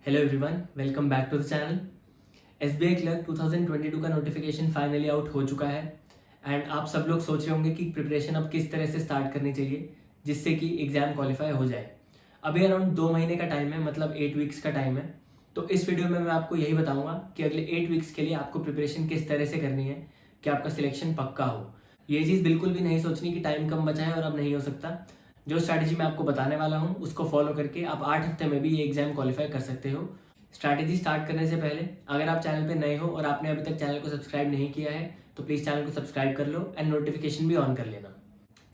Hello everyone, welcome back to the channel. SBI clerk 2022 का notification finally out हो चुका है एंड आप सब लोग सोच रहे होंगे कि प्रिपरेशन अब किस तरह से स्टार्ट करनी चाहिए जिससे कि एग्ज़ाम क्वालिफाई हो जाए। अभी अराउंड 2 महीने का टाइम है, मतलब 8 वीक्स का टाइम है। तो इस वीडियो में मैं आपको यही बताऊंगा कि अगले 8 वीक्स के लिए आपको प्रिपरेशन किस तरह से करनी है कि आपका सिलेक्शन पक्का हो। ये चीज़ बिल्कुल भी नहीं सोचनी कि टाइम कम बचा है और अब नहीं हो सकता। जो स्ट्रैटेजी मैं आपको बताने वाला हूँ उसको फॉलो करके आप 8 हफ्ते में भी ये एग्जाम क्वालिफाई कर सकते हो। स्ट्रैटेजी स्टार्ट करने से पहले अगर आप चैनल पे नए हो और आपने अभी तक चैनल को सब्सक्राइब नहीं किया है तो प्लीज़ चैनल को सब्सक्राइब कर लो एंड नोटिफिकेशन भी ऑन कर लेना।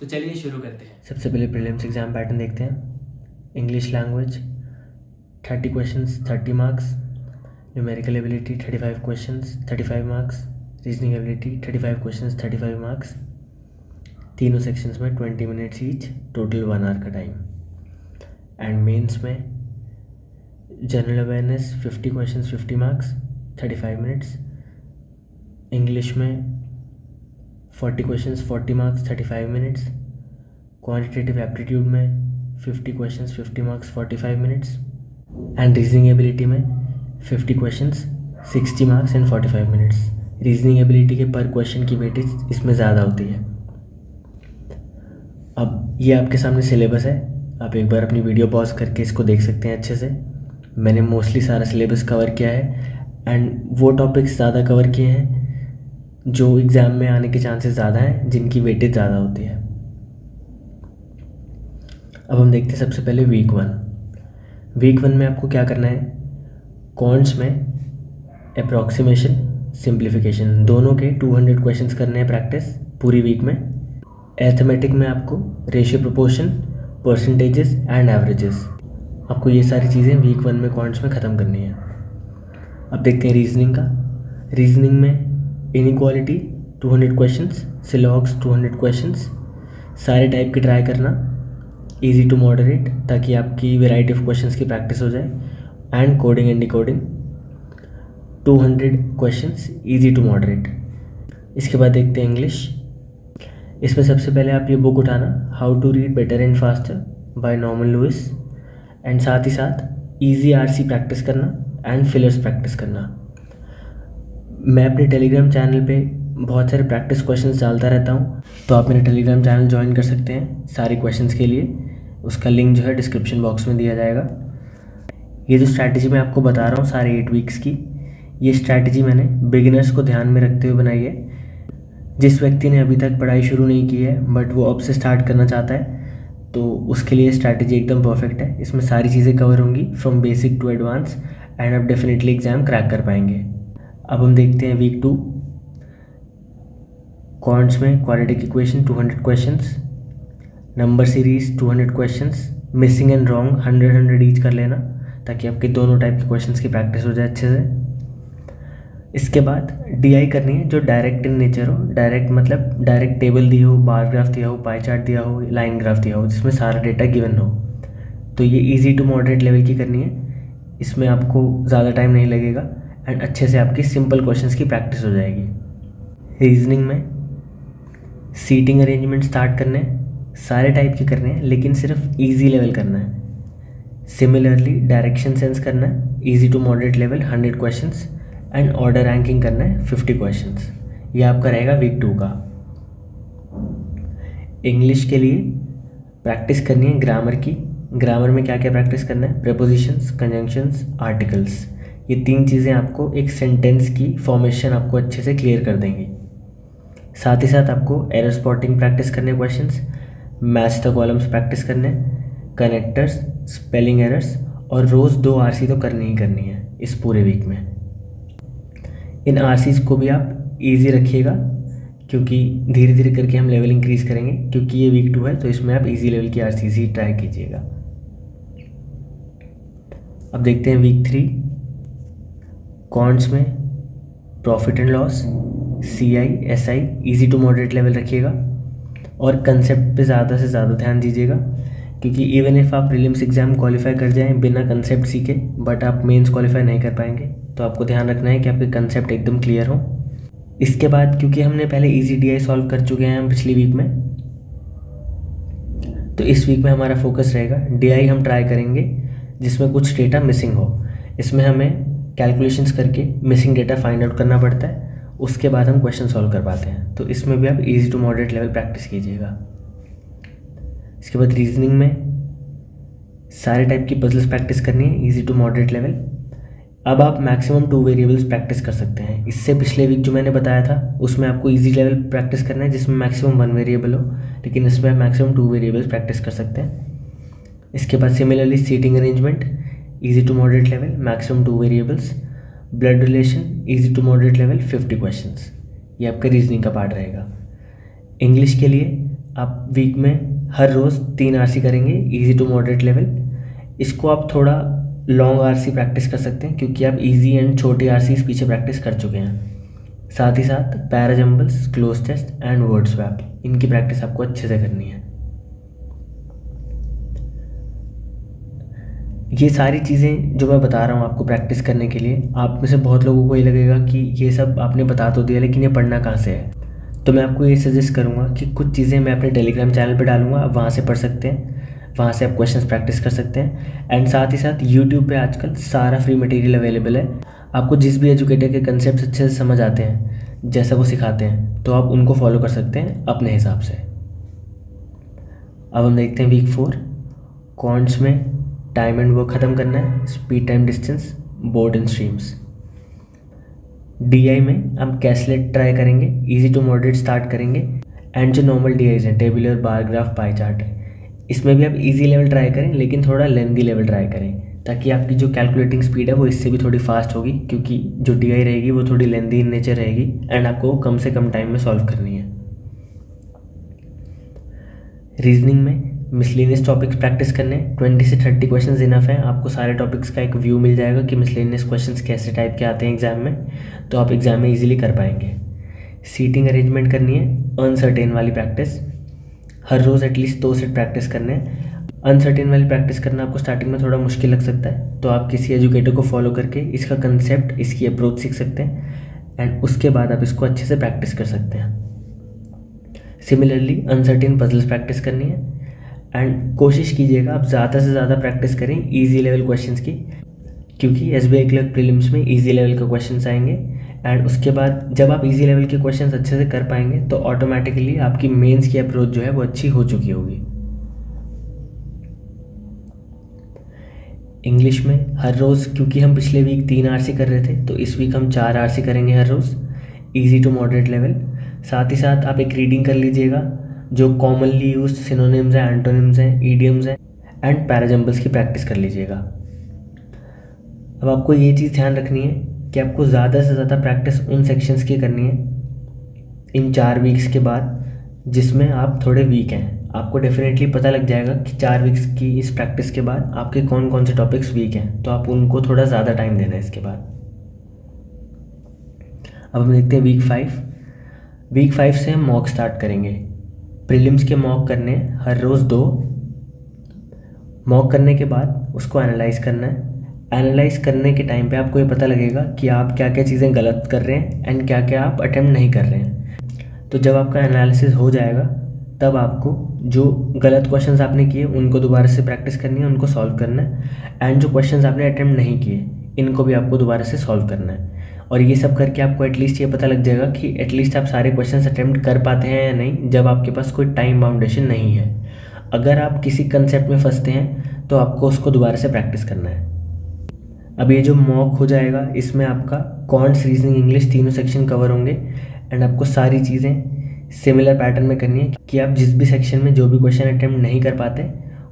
तो चलिए शुरू करते हैं। सबसे पहले प्रीलिम्स एग्ज़ाम पैटर्न देखते हैं। English language 30 questions 30 marks, numerical ability 35 questions 35 marks, reasoning ability 35 questions 35 marks. तीनों सेक्शंस में 20 मिनट्स ईच, टोटल 1 आवर का टाइम। एंड मेंस में general awareness 50 questions 50 marks 35 minutes, English में 40 questions 40 marks 35 minutes, quantitative aptitude में 50 questions 50 marks 45 minutes, and reasoning ability में 50 questions 60 marks and 45 minutes. Reasoning ability के पर question की weightage इसमें ज़्यादा होती है। अब ये आपके सामने सिलेबस है, आप एक बार अपनी वीडियो पॉज करके इसको देख सकते हैं अच्छे से। मैंने मोस्टली सारा सिलेबस कवर किया है एंड वो टॉपिक्स ज़्यादा कवर किए हैं जो एग्ज़ाम में आने के चांसेस ज़्यादा हैं, जिनकी वेटेज ज़्यादा होती है। अब हम देखते हैं सबसे पहले वीक 1। वीक 1 में आपको क्या करना है, कॉन्ट्स में अप्रॉक्सीमेशन सिंप्लीफिकेशन दोनों के 200 क्वेश्चंस करने हैं प्रैक्टिस पूरी वीक में। एथमेटिक में आपको ratio proportion, percentages and averages, आपको ये सारी चीज़ें वीक 1 में कॉन्ट्स में ख़त्म करनी है। अब देखते हैं रीजनिंग का। रीजनिंग में इनइक्वालिटी 200 क्वेश्चंस, सिलॉग्स 200 क्वेश्चंस, सारे टाइप के ट्राई करना, इजी टू मॉडरेट, ताकि आपकी वैरायटी ऑफ क्वेश्चंस की प्रैक्टिस हो जाए। And coding and decoding 200 questions, easy to moderate. इसके बाद देखते हैं इंग्लिश। इसमें सबसे पहले आप ये बुक उठाना, how to read better and faster by Norman Lewis, and साथ ही साथ इजी आरसी प्रैक्टिस करना एंड फिलर्स प्रैक्टिस करना। मैं अपने टेलीग्राम चैनल पे बहुत सारे प्रैक्टिस क्वेश्चंस डालता रहता हूँ, तो आप मेरा टेलीग्राम चैनल ज्वाइन कर सकते हैं सारे क्वेश्चंस के लिए। उसका लिंक जो है डिस्क्रिप्शन बॉक्स में दिया जाएगा। ये जो स्ट्रैटेजी मैं आपको बता रहा हूँ सारे 8 वीक्स की, ये स्ट्रैटेजी मैंने बिगिनर्स को ध्यान में रखते हुए बनाई है। जिस व्यक्ति ने अभी तक पढ़ाई शुरू नहीं की है बट वो अब से स्टार्ट करना चाहता है, तो उसके लिए स्ट्रैटेजी एकदम परफेक्ट है। इसमें सारी चीज़ें कवर होंगी from basic to advance and आप डेफिनेटली एग्ज़ाम क्रैक कर पाएंगे। अब हम देखते हैं वीक 2। क्वांट्स में quadratic equation 200 questions, number series 200 questions, missing and wrong 100 each कर लेना ताकि आपके दोनों टाइप के क्वेश्चंस की प्रैक्टिस हो जाए अच्छे से। इसके बाद डीआई करनी है जो डायरेक्ट इन नेचर हो। डायरेक्ट मतलब डायरेक्ट टेबल दी हो, बार ग्राफ दिया हो, पाई चार्ट दिया हो, लाइन ग्राफ दिया हो, जिसमें सारा डेटा गिवन हो। तो ये इजी टू मॉडरेट लेवल की करनी है, इसमें आपको ज़्यादा टाइम नहीं लगेगा एंड अच्छे से आपकी सिंपल क्वेश्चंस की प्रैक्टिस हो जाएगी। रीजनिंग में सीटिंग अरेंजमेंट स्टार्ट करने हैं, सारे टाइप के करने हैं लेकिन सिर्फ ईजी लेवल करना है। सिमिलरली डायरेक्शन सेंस करना है, easy to moderate level 100 questions, and order ranking करना है 50 क्वेश्चंस। ये आपका रहेगा वीक 2 का। इंग्लिश के लिए प्रैक्टिस करनी है ग्रामर की। ग्रामर में क्या क्या प्रैक्टिस करना है, प्रीपोजिशंस, कंजंक्शंस, आर्टिकल्स। ये 3 चीज़ें आपको एक सेंटेंस की फॉर्मेशन आपको अच्छे से क्लियर कर देंगी। साथ ही साथ आपको एरर स्पॉटिंग प्रैक्टिस करने questions, match the columns practice करने, कनेक्टर्स, स्पेलिंग एरर्स, और रोज़ 2 आरसी तो करनी ही करनी है इस पूरे वीक में। इन आरसीज़ को भी आप इजी रखिएगा क्योंकि धीरे धीरे करके हम लेवल इंक्रीज़ करेंगे। क्योंकि ये वीक 2 है तो इसमें आप इजी लेवल की आरसीज़ ही ट्राई कीजिएगा। अब देखते हैं वीक 3। कॉन्ट्स में profit and loss, CI, SI, easy to moderate level रखिएगा और कंसेप्ट पे ज़्यादा से ज़्यादा ध्यान दीजिएगा। क्योंकि इवन इफ़ आप प्रीलिम्स एग्ज़ाम क्वालिफाई कर जाएं बिना कंसेप्ट सीखे बट आप मेंस क्वालिफाई नहीं कर पाएंगे, तो आपको ध्यान रखना है कि आपके कंसेप्ट एकदम क्लियर हो। इसके बाद क्योंकि हमने पहले इजी डीआई सॉल्व कर चुके हैं हम पिछली वीक में, तो इस वीक में हमारा फोकस रहेगा डीआई हम ट्राई करेंगे जिसमें कुछ डेटा मिसिंग हो। इसमें हमें कैलकुलेशंस करके मिसिंग डेटा फाइंड आउट करना पड़ता है, उसके बाद हम क्वेश्चन सॉल्व कर पाते हैं। तो इसमें भी आप easy to moderate level practice कीजिएगा। इसके बाद रीजनिंग में सारे टाइप की पजल्स प्रैक्टिस करनी है इजी टू मॉडरेट लेवल। अब आप मैक्सिमम 2 वेरिएबल्स प्रैक्टिस कर सकते हैं। इससे पिछले वीक जो मैंने बताया था उसमें आपको इजी लेवल प्रैक्टिस करना है जिसमें मैक्सिमम 1 वेरिएबल हो, लेकिन इसमें आप मैक्सिमम 2 वेरिएबल्स प्रैक्टिस कर सकते हैं। इसके बाद similarly seating arrangement easy to moderate level maximum 2 variables. Blood relation easy to moderate level 50 questions. ये आपका रीजनिंग का पार्ट रहेगा। इंग्लिश के लिए आप वीक में हर रोज़ 3 आरसी करेंगे इजी टू मॉडरेट लेवल। इसको आप थोड़ा लॉन्ग आरसी प्रैक्टिस कर सकते हैं क्योंकि आप इजी एंड छोटे आरसीज पीछे प्रैक्टिस कर चुके हैं। साथ ही साथ parajumbles, cloze test and word swap, इनकी प्रैक्टिस आपको अच्छे से करनी है। ये सारी चीज़ें जो मैं बता रहा हूँ आपको प्रैक्टिस करने के लिए, आप में से बहुत लोगों को ये लगेगा कि ये सब आपने बता तो दिया लेकिन ये पढ़ना कहाँ से है। तो मैं आपको ये सजेस्ट करूँगा कि कुछ चीज़ें मैं अपने टेलीग्राम चैनल पे डालूँगा, आप वहाँ से पढ़ सकते हैं, वहाँ से आप क्वेश्चंस प्रैक्टिस कर सकते हैं। एंड साथ ही साथ यूट्यूब पे आजकल सारा फ्री मटेरियल अवेलेबल है। आपको जिस भी एजुकेटर के कंसेप्ट अच्छे से समझ आते हैं, जैसा वो सिखाते हैं, तो आप उनको फॉलो कर सकते हैं अपने हिसाब से। अब हम देखते हैं वीक 4। क्वांट्स में टाइम एंड वर्क ख़त्म करना है, speed time distance, board and streams. DI में हम कैसलेट ट्राई करेंगे, इजी टू मॉडरेट स्टार्ट करेंगे। एंड जो नॉर्मल डीआईज हैं, tabular, bar graph, pie chart, इसमें भी आप इजी लेवल ट्राई करें लेकिन थोड़ा लेंदी लेवल ट्राई करें ताकि आपकी जो कैलकुलेटिंग स्पीड है वो इससे भी थोड़ी फास्ट होगी, क्योंकि जो डीआई रहेगी वो थोड़ी लेंदी इन नेचर रहेगी एंड आपको कम से कम टाइम में सॉल्व करनी है। रीजनिंग में मिसलेनियस टॉपिक्स प्रैक्टिस करने, 20 से 30 क्वेश्चंस इनफ हैं। आपको सारे टॉपिक्स का एक व्यू मिल जाएगा कि मिसलेनियस क्वेश्चंस कैसे टाइप के आते हैं एग्जाम में, तो आप एग्जाम में इजीली कर पाएंगे। सीटिंग अरेंजमेंट करनी है, अनसर्टेन वाली प्रैक्टिस, हर रोज़ एटलीस्ट 2 सेट प्रैक्टिस करने हैं। अनसर्टेन वाली प्रैक्टिस करना आपको स्टार्टिंग में थोड़ा मुश्किल लग सकता है, तो आप किसी एजुकेटर को फॉलो करके इसका कंसेप्ट, इसकी अप्रोच सीख सकते हैं एंड उसके बाद आप इसको अच्छे से प्रैक्टिस कर सकते हैं। सिमिलरली अनसर्टेन पजल्स प्रैक्टिस करनी है एंड कोशिश कीजिएगा आप ज़्यादा से ज़्यादा प्रैक्टिस करें इजी लेवल क्वेश्चंस की, क्योंकि एसबीआई क्लर्क प्रीलिम्स में इजी लेवल के क्वेश्चंस आएंगे। एंड उसके बाद जब आप इजी लेवल के क्वेश्चंस अच्छे से कर पाएंगे तो ऑटोमेटिकली आपकी मेंस की अप्रोच जो है वो अच्छी हो चुकी होगी। इंग्लिश में हर रोज़, क्योंकि हम पिछले वीक 3 आरसी कर रहे थे, तो इस वीक हम 4 आरसी करेंगे हर रोज़, इजी टू मॉडरेट लेवल। साथ ही साथ आप एक रीडिंग कर लीजिएगा, जो कॉमनली यूज सिनोनिम्स हैं, एंटोनिम्स हैं, ईडियम्स हैं एंड पैराजम्बल्स की प्रैक्टिस कर लीजिएगा। अब आपको ये चीज़ ध्यान रखनी है कि आपको ज़्यादा से ज़्यादा प्रैक्टिस उन सेक्शंस की करनी है इन 4 वीक्स के बाद जिसमें आप थोड़े वीक हैं। आपको डेफिनेटली पता लग जाएगा कि 4 वीक्स की इस प्रैक्टिस के बाद आपके कौन कौन से टॉपिक्स वीक हैं, तो आप उनको थोड़ा ज़्यादा टाइम देना है इसके बाद। अब हम देखते हैं वीक 5। वीक 5 से हम मॉक स्टार्ट करेंगे। प्रीलिम्स के मॉक करने हर रोज़ 2। मॉक करने के बाद उसको एनालाइज करना है। एनालाइज करने के टाइम पे आपको ये पता लगेगा कि आप क्या क्या चीज़ें गलत कर रहे हैं एंड क्या क्या आप अटेम्प्ट नहीं कर रहे हैं। तो जब आपका एनालिसिस हो जाएगा तब आपको जो गलत क्वेश्चंस आपने किए उनको दोबारा से प्रैक्टिस करनी है, उनको सॉल्व करना है एंड जो क्वेश्चंस आपने अटेम्प्ट नहीं किए इनको भी आपको दोबारा से सॉल्व करना है। और ये सब करके आपको एटलीस्ट ये पता लग जाएगा कि एटलीस्ट आप सारे क्वेश्चंस अटेम्प्ट कर पाते हैं या नहीं, जब आपके पास कोई टाइम बाउंडेशन नहीं है। अगर आप किसी कंसेप्ट में फंसते हैं तो आपको उसको दोबारा से प्रैक्टिस करना है। अब ये जो मॉक हो जाएगा इसमें आपका क्वांट्स, रीजनिंग, इंग्लिश तीनों सेक्शन कवर होंगे एंड आपको सारी चीज़ें सिमिलर पैटर्न में करनी है कि आप जिस भी सेक्शन में जो भी क्वेश्चन अटेम्प्ट नहीं कर पाते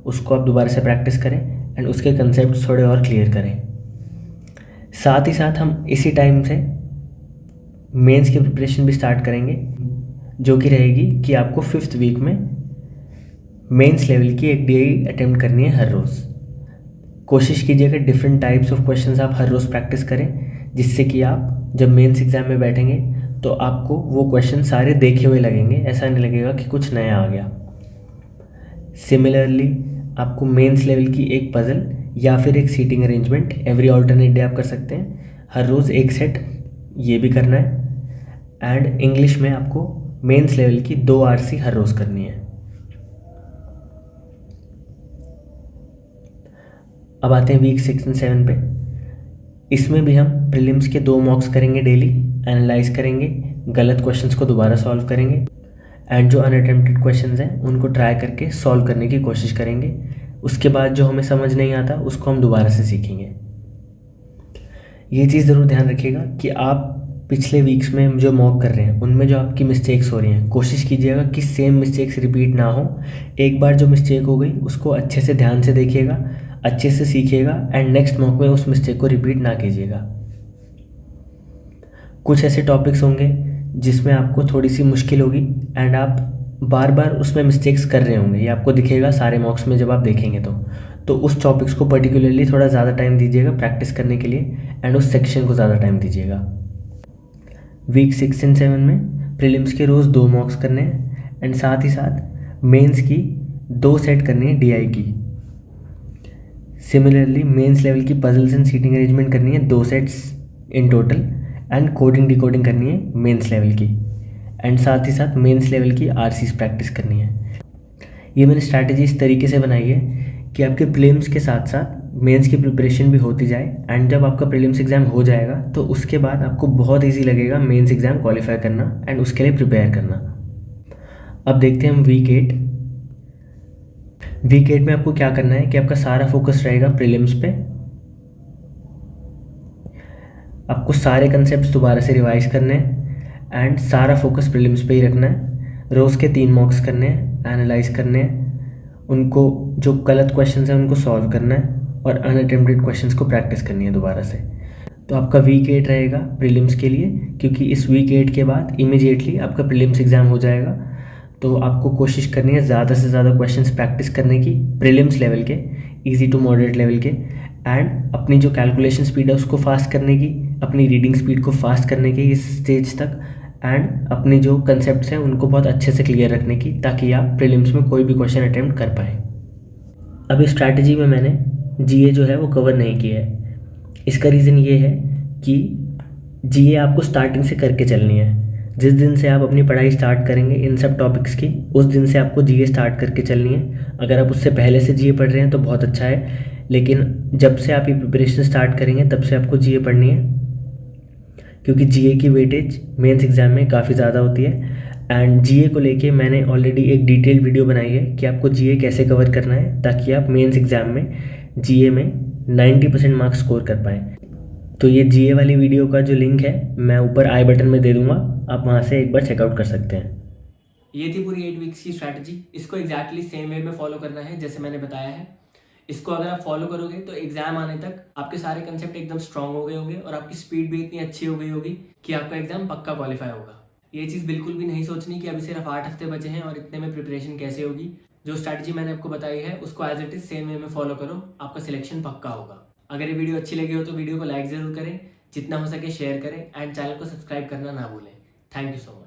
उसको आप दोबारा से प्रैक्टिस करें एंड उसके कंसेप्ट थोड़े और क्लियर करें। साथ ही साथ हम इसी टाइम से मेंस की प्रिपरेशन भी स्टार्ट करेंगे, जो कि रहेगी कि आपको 5th वीक में मेंस लेवल की एक डीआई अटेम्प्ट करनी है हर रोज़। कोशिश कीजिएगा डिफरेंट टाइप्स ऑफ क्वेश्चंस आप हर रोज़ प्रैक्टिस करें, जिससे कि आप जब मेंस एग्ज़ाम में बैठेंगे तो आपको वो क्वेश्चन सारे देखे हुए लगेंगे, ऐसा नहीं लगेगा कि कुछ नया आ गया। सिमिलरली आपको मेंस लेवल की एक पजल या फिर एक seating arrangement every alternate day आप कर सकते हैं, हर रोज़ एक सेट ये भी करना है। एंड इंग्लिश में आपको मेंस लेवल की 2 आरसी हर रोज़ करनी है। अब आते हैं वीक 6 और 7 पे। इसमें भी हम प्रीलिम्स के 2 मॉक्स करेंगे डेली, एनालाइज करेंगे, गलत क्वेश्चंस को दोबारा सॉल्व करेंगे एंड जो अनअटेम्प्टेड क्वेश्चंस हैं उनको ट्राई करके सॉल्व करने की कोशिश करेंगे। उसके बाद जो हमें समझ नहीं आता उसको हम दोबारा से सीखेंगे। ये चीज़ ज़रूर ध्यान रखिएगा कि आप पिछले वीक्स में जो मॉक कर रहे हैं उनमें जो आपकी मिस्टेक्स हो रही हैं, कोशिश कीजिएगा कि सेम मिस्टेक्स रिपीट ना हो। एक बार जो मिस्टेक हो गई उसको अच्छे से ध्यान से देखिएगा, अच्छे से सीखिएगा एंड नेक्स्ट मॉक में उस मिस्टेक को रिपीट ना कीजिएगा। कुछ ऐसे टॉपिक्स होंगे जिसमें आपको थोड़ी सी मुश्किल होगी एंड आप बार बार उसमें मिस्टेक्स कर रहे होंगे, ये आपको दिखेगा सारे मॉक्स में जब आप देखेंगे तो उस टॉपिक्स को पर्टिकुलरली थोड़ा ज़्यादा टाइम दीजिएगा प्रैक्टिस करने के लिए एंड उस सेक्शन को ज़्यादा टाइम दीजिएगा। वीक 6 एंड 7 में प्रीलिम्स के रोज़ 2 मॉक्स करने हैं एंड साथ ही साथ मेंस की 2 सेट करनी है DI की। सिमिलरली मेंस लेवल की पजल्स एंड सीटिंग अरेंजमेंट करनी है 2 sets in total and coding decoding करनी है मेंस लेवल की एंड साथ ही साथ मेंस लेवल की RCs प्रैक्टिस करनी है। ये मैंने स्ट्रैटेजी इस तरीके से बनाई है कि आपके प्रीलिम्स के साथ साथ मेंस की प्रिपरेशन भी होती जाए एंड जब आपका प्रीलिम्स एग्ज़ाम हो जाएगा तो उसके बाद आपको बहुत इजी लगेगा मेंस एग्ज़ाम क्वालिफाई करना एंड उसके लिए प्रिपेयर करना। अब देखते हैं हम वीक 8 में आपको क्या करना है कि आपका सारा फोकस रहेगा प्रीलिम्स पे। आपको सारे कंसेप्ट्स दोबारा से रिवाइज करने हैं एंड सारा फोकस प्रीलिम्स पे ही रखना है। रोज़ के 3 मॉक्स करने हैं, एनालाइज करने हैं, उनको जो गलत क्वेश्चंस हैं उनको सॉल्व करना है और अनअटेम्प्टेड क्वेश्चंस को प्रैक्टिस करनी है दोबारा से। तो आपका वीक 8 रहेगा प्रीलिम्स के लिए, क्योंकि इस वीक 8 के बाद इमीडिएटली आपका प्रीलिम्स एग्ज़ाम हो जाएगा। तो आपको कोशिश करनी है ज़्यादा से ज़्यादा क्वेश्चंस प्रैक्टिस करने की प्रीलिम्स लेवल के, इजी टू मॉडरेट लेवल के एंड अपनी जो कैलकुलेशन स्पीड है उसको फास्ट करने की, अपनी रीडिंग स्पीड को फास्ट करने की इस स्टेज तक एंड अपने जो कंसेप्ट्स हैं उनको बहुत अच्छे से क्लियर रखने की, ताकि आप प्रीलिम्स में कोई भी क्वेश्चन अटेम्प्ट कर पाएँ। अब इस स्ट्रैटेजी में मैंने GA जो है वो कवर नहीं किया है। इसका रीज़न ये है कि GA आपको स्टार्टिंग से करके चलनी है। जिस दिन से आप अपनी पढ़ाई स्टार्ट करेंगे इन सब टॉपिक्स की, उस दिन से आपको GA स्टार्ट करके चलनी है। अगर आप उससे पहले से GA पढ़ रहे हैं तो बहुत अच्छा है, लेकिन जब से आप ये प्रिपरेशन स्टार्ट करेंगे तब से आपको GA पढ़नी है, क्योंकि GA की वेटेज मेंस एग्ज़ाम में काफ़ी ज़्यादा होती है। एंड GA को लेके मैंने ऑलरेडी एक डिटेल वीडियो बनाई है कि आपको GA कैसे कवर करना है ताकि आप मेंस एग्ज़ाम में GA में 90% मार्क्स स्कोर कर पाएँ। तो ये GA वाली वीडियो का जो लिंक है मैं ऊपर आई बटन में दे दूँगा, आप वहाँ से एक बार चेकआउट कर सकते हैं। ये थी पूरी 8 वीक्स की स्ट्रैटेजी। इसको एग्जैक्टली सेम वे में फॉलो करना है जैसे मैंने बताया है। इसको अगर आप फॉलो करोगे तो एग्जाम आने तक आपके सारे कंसेप्ट एकदम स्ट्रांग हो गए होंगे और आपकी स्पीड भी इतनी अच्छी हो गई होगी कि आपका एग्जाम पक्का क्वालिफाई होगा। ये चीज़ बिल्कुल भी नहीं सोचनी कि अभी सिर्फ 8 हफ्ते बचे हैं और इतने में प्रिपरेशन कैसे होगी। जो स्ट्रैटेजी मैंने आपको बताई है उसको as it is same way में फॉलो करो, आपका सिलेक्शन पक्का होगा। अगर ये वीडियो अच्छी लगी हो तो वीडियो को लाइक ज़रूर करें, जितना हो सके शेयर करें एंड चैनल को सब्सक्राइब करना ना भूलें। Thank you so much.